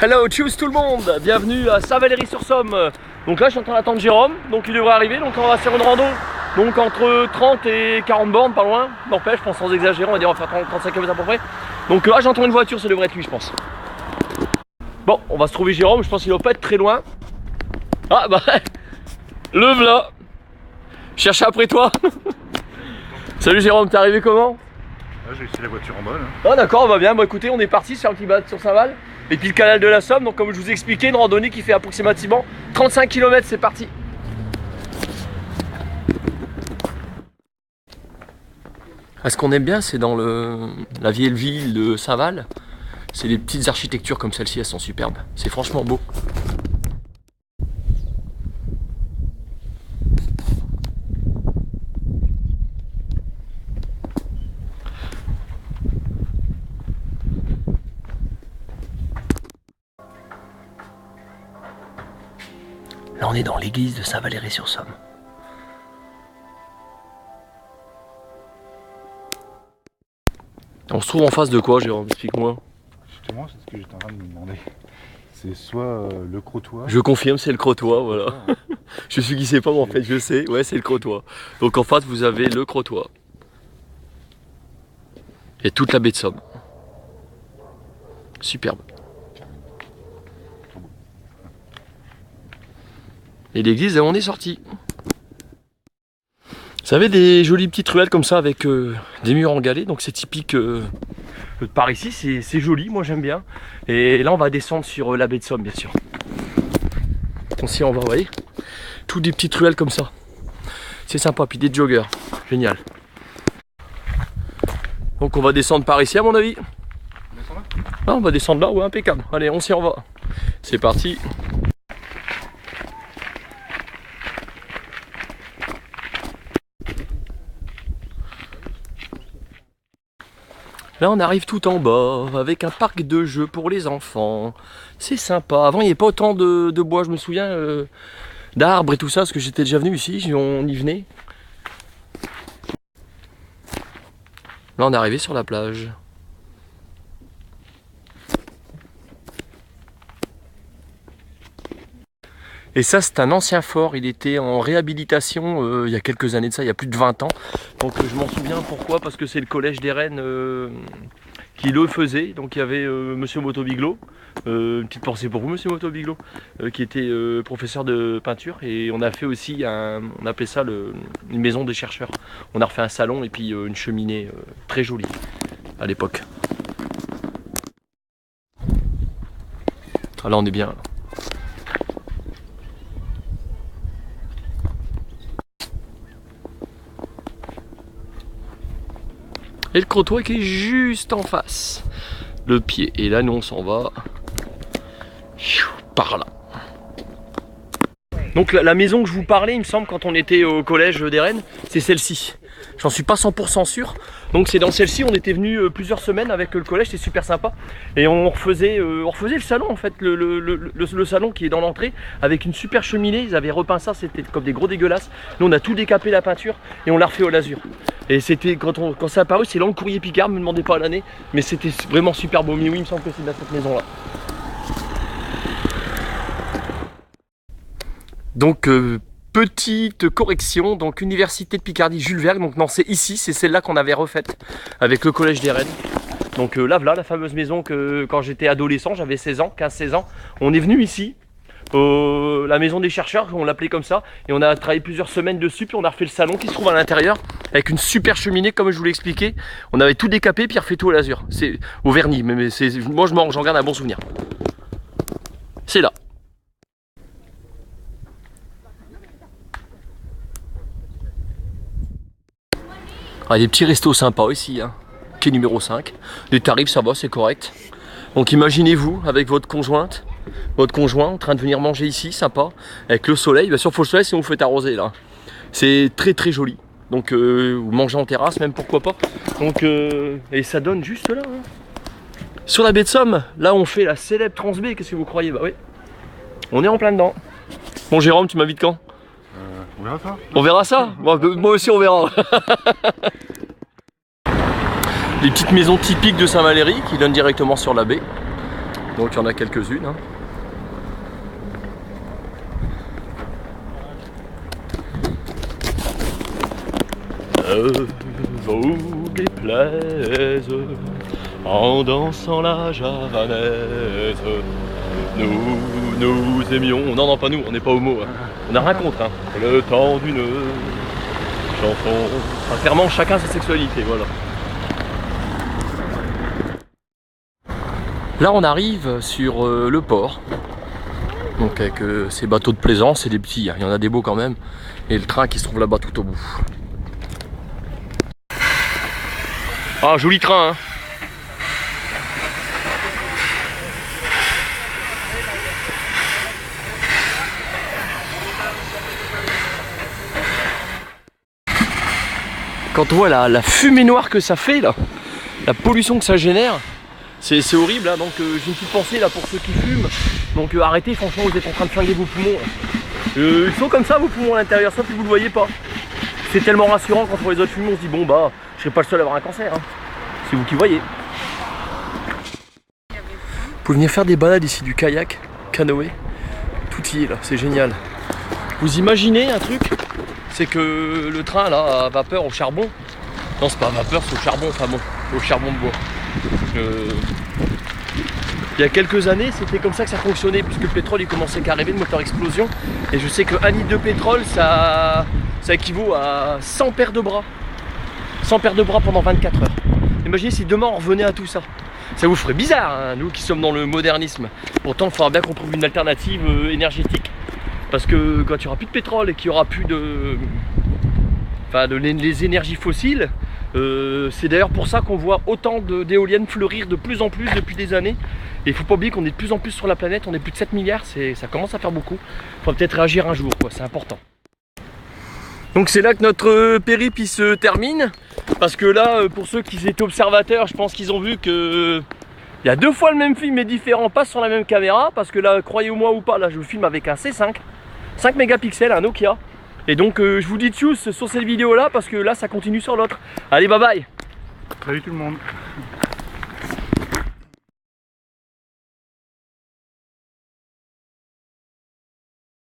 Hello, tchuss tout le monde, bienvenue à Saint-Valery-sur-Somme. Donc là je suis en train d'attendre Jérôme, donc il devrait arriver, donc on va faire une rando. Donc entre 30 et 40 bornes, pas loin, n'empêche, je pense sans exagérer, on va dire on va faire 35 km à peu près. Donc là j'entends une voiture, ça devrait être lui je pense. Bon, on va se trouver Jérôme, je pense qu'il va pas être très loin. Ah bah, le v'là. Cherche après toi. Salut Jérôme, t'es arrivé comment? J'ai laissé la voiture en bas là. Ah d'accord, on va bien, bah écoutez, on est parti sur un petit balade sur Saint-Val. Et puis le canal de la Somme, donc comme je vous ai expliqué, une randonnée qui fait approximativement 35 km, c'est parti. Ce qu'on aime bien, c'est dans la vieille ville de Saint-Val, c'est les petites architectures comme celle-ci, elles sont superbes, c'est franchement beau. Là on est dans l'église de Saint-Valery-sur-Somme. On se trouve en face de quoi, Jérôme? Explique-moi. Justement, c'est ce que j'étais en train de me demander. C'est soit le Crotoy. Je confirme, c'est le Crotoy, voilà. Je suis qui sait pas, mais en fait, je sais. Ouais, c'est le Crotoy. Donc en face, vous avez le Crotoy. Et toute la baie de Somme. Superbe. Et l'église, on est sorti. Vous savez, des jolies petites ruelles comme ça avec des murs en galets, donc c'est typique de par ici, c'est joli, moi j'aime bien. Et là on va descendre sur la baie de Somme bien sûr. Ici on va, vous voyez, toutes des petites ruelles comme ça. C'est sympa, puis des joggers, génial. Donc on va descendre par ici à mon avis. Ah, on va descendre là, ouais, impeccable. Allez, on s'y en va. C'est parti. Là on arrive tout en bas avec un parc de jeux pour les enfants. C'est sympa. Avant il n'y avait pas autant de bois, je me souviens, d'arbres et tout ça, parce que j'étais déjà venu ici, on y venait. Là on est arrivé sur la plage. Et ça c'est un ancien fort, il était en réhabilitation il y a quelques années de ça, il y a plus de 20 ans. Donc je m'en souviens, pourquoi? Parce que c'est le collège des Rennes qui le faisait. Donc il y avait Monsieur Moto-Biglot, une petite pensée pour vous Monsieur Moto-Biglot, qui était professeur de peinture. Et on a fait aussi, on appelait ça une maison des chercheurs. On a refait un salon et puis une cheminée très jolie à l'époque. Ah, là on est bien là. Et le Crotoy qui est juste en face. Le pied. Et là, nous, on s'en va par là. Donc la maison que je vous parlais, il me semble, quand on était au collège des Rennes, c'est celle-ci. J'en suis pas 100% sûr. Donc c'est dans celle-ci, on était venu plusieurs semaines avec le collège, c'est super sympa. Et on refaisait le salon en fait, le salon qui est dans l'entrée, avec une super cheminée. Ils avaient repeint ça, c'était comme des gros dégueulasses. Nous on a tout décapé la peinture et on l'a refait au lasur. Et c'était quand ça a apparu, c'est Langue Courrier Picard, me demandez pas l'année, mais c'était vraiment super beau. Mais oui, il me semble que c'est dans cette maison là. Donc petite correction, donc Université de Picardie Jules Verne, donc non c'est ici, c'est celle-là qu'on avait refaite avec le collège des Rennes. Donc là voilà la fameuse maison que quand j'étais adolescent, j'avais 16 ans, 15-16 ans, on est venu ici, la maison des chercheurs, on l'appelait comme ça, et on a travaillé plusieurs semaines dessus, puis on a refait le salon qui se trouve à l'intérieur, avec une super cheminée comme je vous l'ai expliqué. On avait tout décapé, puis refait tout au lasur, c'est au vernis, mais moi j'en garde un bon souvenir. C'est là. Ah, des petits restos sympas ici, hein. Quai numéro 5. Les tarifs ça va, c'est correct. Donc imaginez-vous avec votre conjointe, votre conjoint en train de venir manger ici, sympa, avec le soleil. Bien sûr, il faut le soleil si vous faites arroser là. C'est très très joli. Donc vous mangez en terrasse même, pourquoi pas. Donc et ça donne juste là. Hein. Sur la baie de Somme, là on fait la célèbre Transbaie, qu'est-ce que vous croyez? Bah oui. On est en plein dedans. Bon Jérôme, tu m'invites quand? On verra ça. On verra ça. Bon, moi aussi on verra. Les petites maisons typiques de Saint-Valery qui donnent directement sur la baie. Donc il y en a quelques-unes. Hein. Vous déplaise en dansant la javanaise. Nous aimions. Non, pas nous, on n'est pas homo. Hein. On a rien contre. Hein. Le temps d'une chanson. Enfin, clairement, chacun sa sexualité, voilà. Là, on arrive sur le port. Donc, avec ces bateaux de plaisance, c'est des petits. Hein. Il y en a des beaux quand même. Et le train qui se trouve là-bas tout au bout. Ah, joli train, hein. Quand on voit la fumée noire que ça fait, là, la pollution que ça génère, c'est horrible, hein. Donc j'ai une petite pensée là pour ceux qui fument. Donc arrêtez, franchement, vous êtes en train de flinguer vos poumons. Ils sont comme ça, vos poumons à l'intérieur, sauf que vous le voyez pas. C'est tellement rassurant quand on voit les autres fumer, on se dit bon bah, je serai pas le seul à avoir un cancer. Hein. C'est vous qui voyez. Vous pouvez venir faire des balades ici, du kayak, canoë, tout y est là, c'est génial. Vous imaginez un truc, c'est que le train là à vapeur au charbon, non c'est pas à vapeur, c'est au charbon, enfin bon, au charbon de bois. Il y a quelques années, c'était comme ça que ça fonctionnait, puisque le pétrole il commençait qu'à arriver, le moteur explosion, et je sais qu'un litre de pétrole ça équivaut à 100 paires de bras. 100 paires de bras pendant 24 heures. Imaginez si demain on revenait à tout ça. Ça vous ferait bizarre, hein, nous qui sommes dans le modernisme. Pourtant, il faudra bien qu'on trouve une alternative énergétique. Parce que quand il n'y aura plus de pétrole et qu'il n'y aura plus les énergies fossiles, c'est d'ailleurs pour ça qu'on voit autant d'éoliennes fleurir de plus en plus depuis des années. Et il ne faut pas oublier qu'on est de plus en plus sur la planète, on est plus de 7 milliards, ça commence à faire beaucoup. Il faudra peut-être réagir un jour, c'est important. Donc c'est là que notre périple il se termine. Parce que là, pour ceux qui étaient observateurs, je pense qu'ils ont vu que il y a 2 fois le même film mais différent, pas sur la même caméra. Parce que là, croyez-moi ou pas, là je filme avec un C5, 5 mégapixels, un Nokia. Et donc je vous dis tchuss sur cette vidéo là parce que là ça continue sur l'autre. Allez, bye bye. Salut tout le monde.